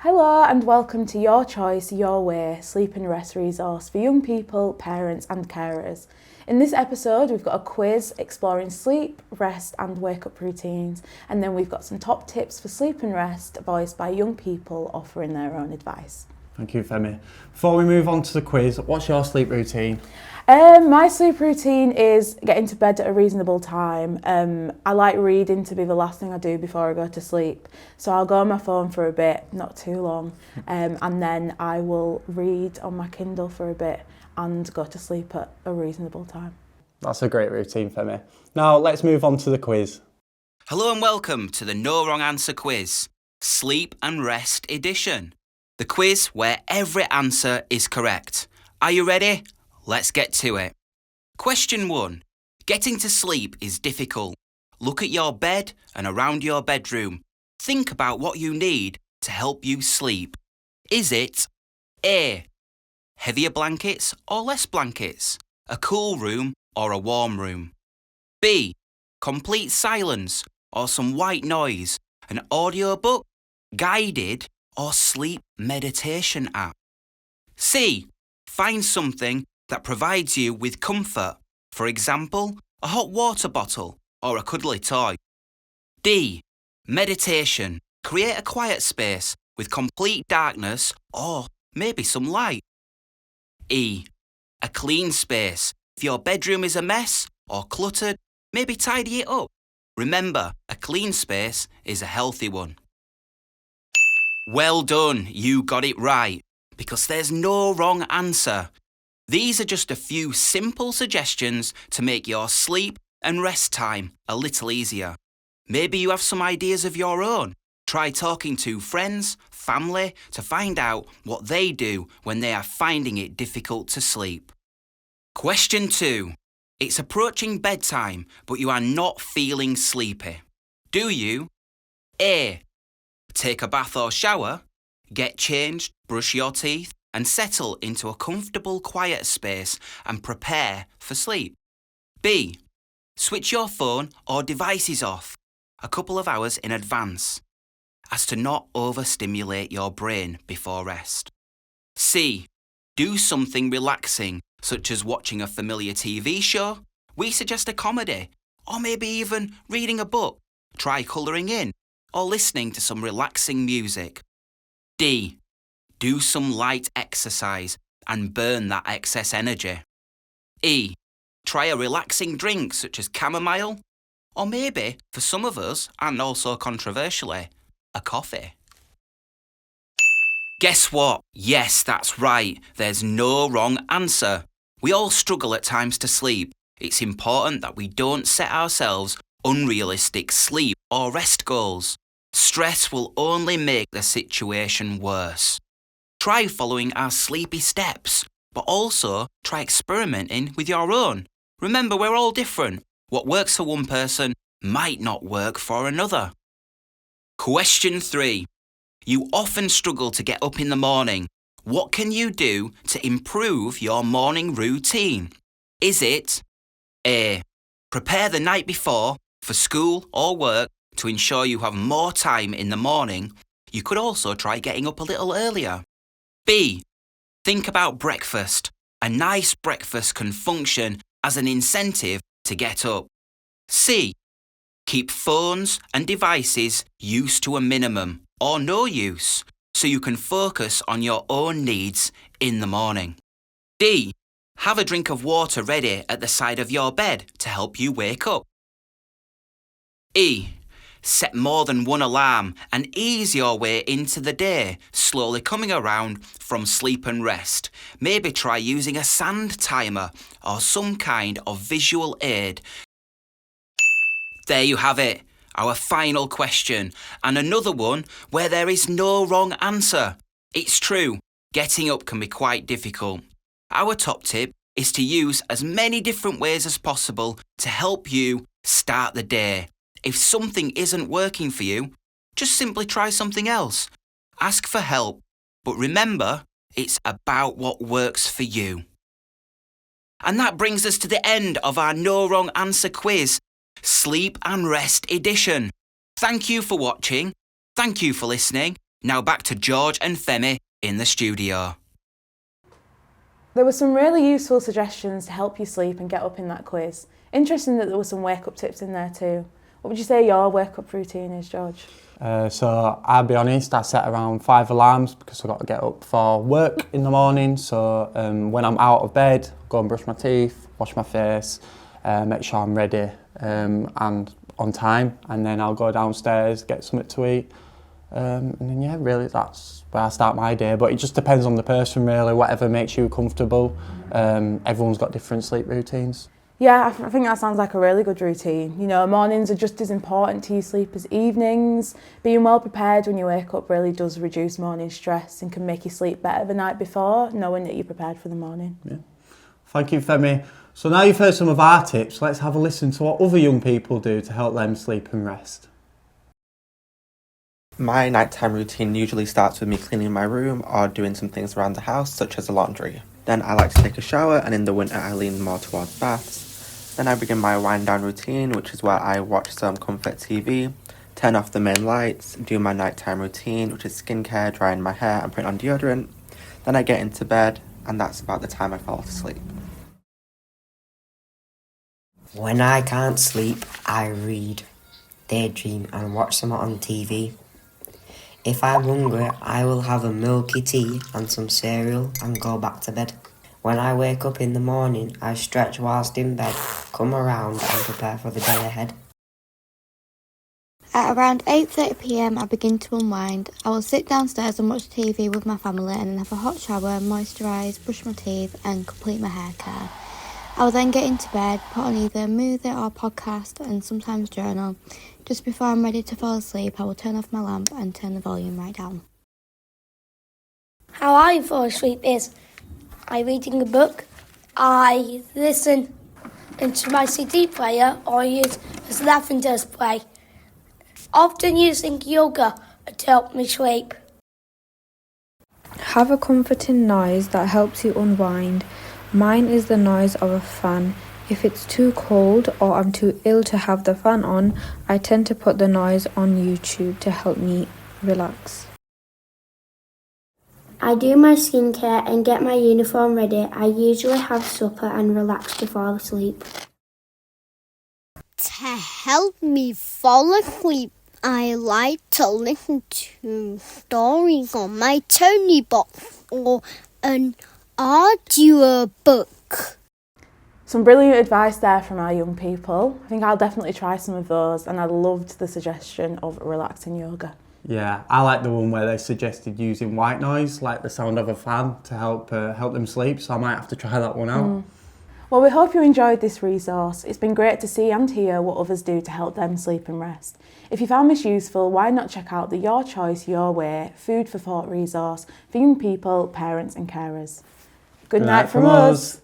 Hello and welcome to Your Choice, Your Way, Sleep and Rest resource for young people, parents and carers. In this episode we've got a quiz exploring sleep, rest and wake-up routines, and then we've got some top tips for sleep and rest voiced by young people offering their own advice. Thank you, Femi. Before we move on to the quiz, what's your sleep routine? My sleep routine is getting to bed at a reasonable time. I like reading to be the last thing I do before I go to sleep. So I'll go on my phone for a bit, not too long, and then I will read on my Kindle for a bit and go to sleep at a reasonable time. That's a great routine, Femi. Now let's move on to the quiz. Hello and welcome to the No Wrong Answer quiz, Sleep and Rest edition. The quiz where every answer is correct. Are you ready? Let's get to it. Question 1. Getting to sleep is difficult. Look at your bed and around your bedroom. Think about what you need to help you sleep. Is it A. Heavier blankets or less blankets? A cool room or a warm room? B. Complete silence or some white noise? An audiobook, guided or sleep meditation app? C. Find something that provides you with comfort. For example, a hot water bottle or a cuddly toy. D. Meditation. Create a quiet space with complete darkness or maybe some light. E. A clean space. If your bedroom is a mess or cluttered, maybe tidy it up. Remember, a clean space is a healthy one. Well done, you got it right, because there's no wrong answer. These are just a few simple suggestions to make your sleep and rest time a little easier. Maybe you have some ideas of your own. Try talking to friends, family to find out what they do when they are finding it difficult to sleep. Question 2. It's approaching bedtime, but you are not feeling sleepy. Do you A. Take a bath or shower, get changed, brush your teeth, and settle into a comfortable, quiet space and prepare for sleep? B. Switch your phone or devices off a couple of hours in advance, as to not overstimulate your brain before rest. C. Do something relaxing, such as watching a familiar TV show. We suggest a comedy, or maybe even reading a book. Try colouring in, or listening to some relaxing music. D. Do some light exercise and burn that excess energy. E. Try a relaxing drink such as chamomile, or maybe, for some of us, and also controversially, a coffee. Guess what? Yes, that's right. There's no wrong answer. We all struggle at times to sleep. It's important that we don't set ourselves unrealistic sleep or rest goals. Stress will only make the situation worse. Try following our sleepy steps, but also try experimenting with your own. Remember, we're all different. What works for one person might not work for another. Question 3. You often struggle to get up in the morning. What can you do to improve your morning routine? Is it A. Prepare the night before for school or work to ensure you have more time in the morning? You could also try getting up a little earlier. B. Think about breakfast. A nice breakfast can function as an incentive to get up. C. Keep phones and devices used to a minimum or no use, so you can focus on your own needs in the morning. D. Have a drink of water ready at the side of your bed to help you wake up. E. Set more than one alarm and ease your way into the day, slowly coming around from sleep and rest. Maybe try using a sand timer or some kind of visual aid. There you have it, our final question, and another one where there is no wrong answer. It's true, getting up can be quite difficult. Our top tip is to use as many different ways as possible to help you start the day. If something isn't working for you, just simply try something else. Ask for help, but remember, it's about what works for you. And that brings us to the end of our No Wrong Answer quiz, Sleep and Rest edition. Thank you for watching. Thank you for listening. Now back to George and Femi in the studio. There were some really useful suggestions to help you sleep and get up in that quiz. Interesting that there were some wake-up tips in there too. What would you say your wake-up routine is, George? So I'll be honest, I set around 5 alarms because I've got to get up for work in the morning. So when I'm out of bed, go and brush my teeth, wash my face, make sure I'm ready and on time. And then I'll go downstairs, get something to eat. And then yeah, really that's where I start my day. But it just depends on the person really, whatever makes you comfortable. Everyone's got different sleep routines. Yeah, I think that sounds like a really good routine. You know, mornings are just as important to your sleep as evenings. Being well prepared when you wake up really does reduce morning stress and can make you sleep better the night before, knowing that you're prepared for the morning. Yeah. Thank you, Femi. So now you've heard some of our tips, let's have a listen to what other young people do to help them sleep and rest. My nighttime routine usually starts with me cleaning my room or doing some things around the house, such as the laundry. Then I like to take a shower, and in the winter I lean more towards baths. Then I begin my wind down routine, which is where I watch some comfort TV, turn off the main lights, do my nighttime routine, which is skincare, drying my hair and putting on deodorant. Then I get into bed, and that's about the time I fall asleep. When I can't sleep, I read, daydream and watch something on TV. If I'm hungry, I will have a milky tea and some cereal and go back to bed. When I wake up in the morning, I stretch whilst in bed, come around and prepare for the day ahead. At around 8:30pm I begin to unwind. I will sit downstairs and watch TV with my family and then have a hot shower, moisturise, brush my teeth and complete my hair care. I will then get into bed, put on either a movie or podcast and sometimes journal. Just before I'm ready to fall asleep, I will turn off my lamp and turn the volume right down. How I fall asleep is I reading a book, I listen into my CD player or use a Lavender's play. Often using yoga to help me sleep. Have a comforting noise that helps you unwind. Mine is the noise of a fan. If it's too cold or I'm too ill to have the fan on, I tend to put the noise on YouTube to help me relax. I do my skincare and get my uniform ready. I usually have supper and relax to fall asleep. To help me fall asleep, I like to listen to stories on my Tony box or an audio book. Some brilliant advice there from our young people. I think I'll definitely try some of those, and I loved the suggestion of relaxing yoga. Yeah, I like the one where they suggested using white noise, like the sound of a fan, to help them sleep, so I might have to try that one out. Well, we hope you enjoyed this resource. It's been great to see and hear what others do to help them sleep and rest. If you found this useful, why not check out the Your Choice, Your Way Food for Thought resource for young people, parents and carers. Good night from us.